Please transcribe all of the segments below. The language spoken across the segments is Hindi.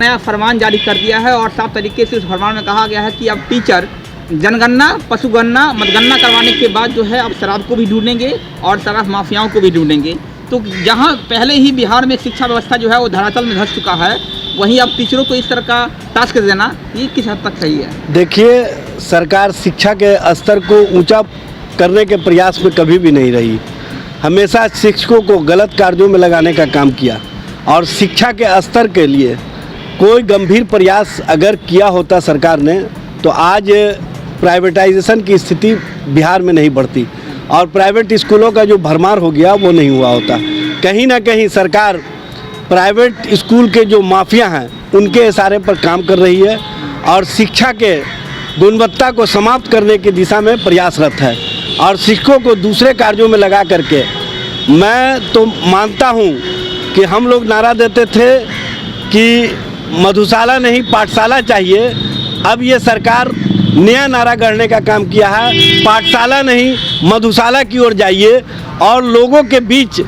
नया फरमान जारी कर दिया है और साफ तरीके से उस फरमान में कहा गया है कि अब टीचर जनगणना, पशुगणना, मतगणना करवाने के बाद जो है अब शराब को भी ढूंढेंगे और शराब माफियाओं को भी ढूंढेंगे। तो जहां पहले ही बिहार में शिक्षा व्यवस्था जो है वो धरातल में धंस चुका है, वहीं अब टीचरों को इस तरह का टास्क देना ये किस हद तक सही है? देखिए, सरकार शिक्षा के स्तर को ऊंचा करने के प्रयास में कभी भी नहीं रही। हमेशा शिक्षकों को गलत कार्यों में लगाने का काम किया और शिक्षा के स्तर के लिए कोई गंभीर प्रयास अगर किया होता सरकार ने तो आज प्राइवेटाइजेशन की स्थिति बिहार में नहीं बढ़ती और प्राइवेट स्कूलों का जो भरमार हो गया वो नहीं हुआ होता। कहीं ना कहीं सरकार प्राइवेट स्कूल के जो माफिया हैं उनके इशारे पर काम कर रही है और शिक्षा के गुणवत्ता को समाप्त करने की दिशा में प्रयासरत है और शिक्षकों को दूसरे कार्यों में लगा करके, मैं तो मानता हूं कि हम लोग नारा देते थे कि मधुशाला नहीं पाठशाला चाहिए। अब ये सरकार नया नारा गढ़ने का काम किया है, पाठशाला नहीं मधुशाला की ओर जाइए और लोगों के बीच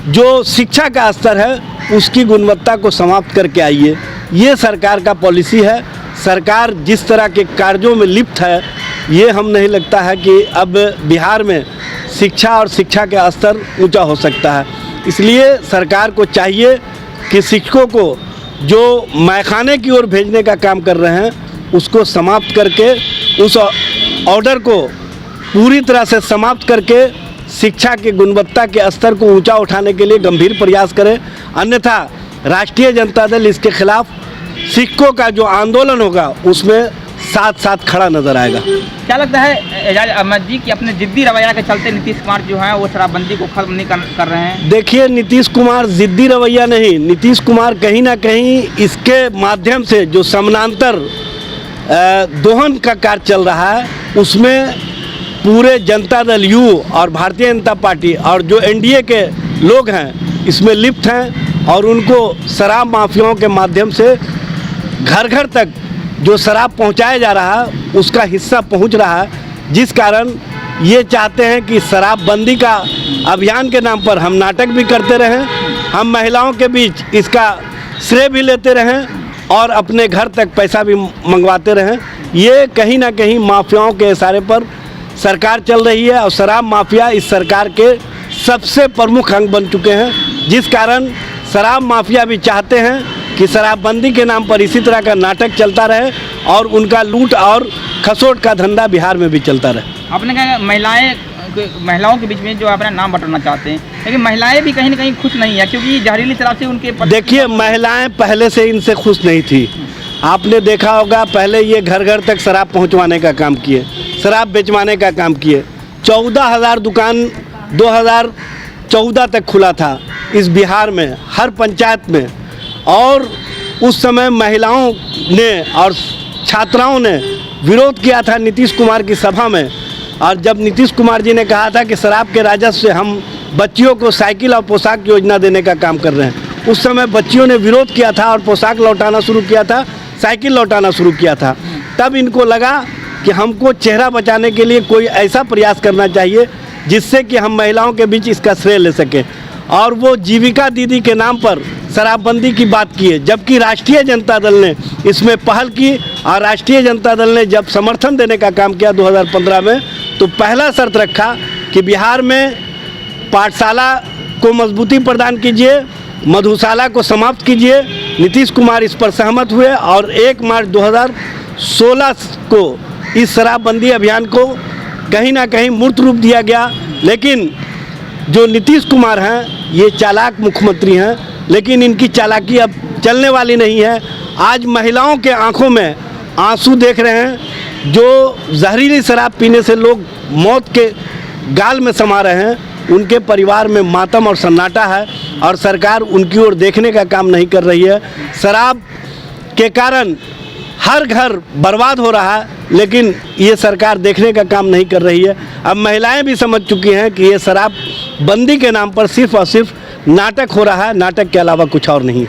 जो शिक्षा का स्तर है उसकी गुणवत्ता को समाप्त करके आइए। ये सरकार का पॉलिसी है। सरकार जिस तरह के कार्यों में लिप्त है, ये हम नहीं लगता है कि अब बिहार में शिक्षा और शिक्षा का स्तर ऊंचा हो सकता है। इसलिए सरकार को चाहिए कि शिक्षकों को जो मैखाने की ओर भेजने का काम कर रहे हैं उसको समाप्त करके, उस ऑर्डर को पूरी तरह से समाप्त करके शिक्षा की गुणवत्ता के स्तर को ऊंचा उठाने के लिए गंभीर प्रयास करें। अन्यथा राष्ट्रीय जनता दल इसके खिलाफ शिक्षकों का जो आंदोलन होगा उसमें साथ साथ खड़ा नजर आएगा। क्या लगता है एजाज अहमद जी कि अपने जिद्दी रवैया के चलते नीतीश कुमार जो है वो शराबबंदी को खत्म नहीं कर रहे हैं? देखिए, नीतीश कुमार जिद्दी रवैया नहीं, नीतीश कुमार कहीं ना कहीं इसके माध्यम से जो समानांतर दोहन का कार्य चल रहा है उसमें पूरे जनता दल यू और भारतीय जनता पार्टी और जो एनडीए के लोग हैं इसमें लिप्त हैं और उनको शराब माफियाओं के माध्यम से घर घर तक जो शराब पहुंचाया जा रहा है उसका हिस्सा पहुंच रहा है, जिस कारण ये चाहते हैं कि शराबबंदी का अभियान के नाम पर हम नाटक भी करते रहें, हम महिलाओं के बीच इसका श्रेय भी लेते रहें और अपने घर तक पैसा भी मंगवाते रहें। ये कहीं ना कहीं माफियाओं के इशारे पर सरकार चल रही है और शराब माफिया इस सरकार के सबसे प्रमुख अंग बन चुके हैं, जिस कारण शराब माफिया भी चाहते हैं कि शराबबंदी के नाम पर इसी तरह का नाटक चलता रहे और उनका लूट और खसोट का धंधा बिहार में भी चलता रहे। आपने कहा महिलाओं के बीच में जो अपना नाम बटोरना चाहते हैं, लेकिन महिलाएं भी कहीं ना कहीं खुश नहीं है क्योंकि जहरीली शराब से उनके देखिए, महिलाएं पहले से इनसे खुश नहीं थी। आपने देखा होगा पहले ये घर घर तक शराब पहुंचवाने का काम किए, शराब बेचवाने का काम किए। 14,000 दुकान 2014 तक खुला था इस बिहार में हर पंचायत में और उस समय महिलाओं ने और छात्राओं ने विरोध किया था नीतीश कुमार की सभा में। और जब नीतीश कुमार जी ने कहा था कि शराब के राजस्व से हम बच्चियों को साइकिल और पोशाक योजना देने का काम कर रहे हैं, उस समय बच्चियों ने विरोध किया था और पोशाक लौटाना शुरू किया था, साइकिल लौटाना शुरू किया था। तब इनको लगा कि हमको चेहरा बचाने के लिए कोई ऐसा प्रयास करना चाहिए जिससे कि हम महिलाओं के बीच इसका श्रेय ले सकें और वो जीविका दीदी के नाम पर शराबबंदी की बात की है, जबकि राष्ट्रीय जनता दल ने इसमें पहल की और राष्ट्रीय जनता दल ने जब समर्थन देने का काम किया 2015 में तो पहला शर्त रखा कि बिहार में पाठशाला को मजबूती प्रदान कीजिए, मधुशाला को समाप्त कीजिए। नीतीश कुमार इस पर सहमत हुए और 1 मार्च 2016 को इस शराबबंदी अभियान को कहीं ना कहीं मूर्त रूप दिया गया। लेकिन जो नीतीश कुमार हैं ये चालाक मुख्यमंत्री हैं, लेकिन इनकी चालाकी अब चलने वाली नहीं है। आज महिलाओं के आंखों में आंसू देख रहे हैं, जो जहरीली शराब पीने से लोग मौत के गाल में समा रहे हैं, उनके परिवार में मातम और सन्नाटा है और सरकार उनकी ओर देखने का काम नहीं कर रही है। शराब के कारण हर घर बर्बाद हो रहा है, लेकिन ये सरकार देखने का काम नहीं कर रही है। अब महिलाएं भी समझ चुकी हैं कि ये शराब बंदी के नाम पर सिर्फ और सिर्फ नाटक हो रहा है, नाटक के अलावा कुछ और नहीं।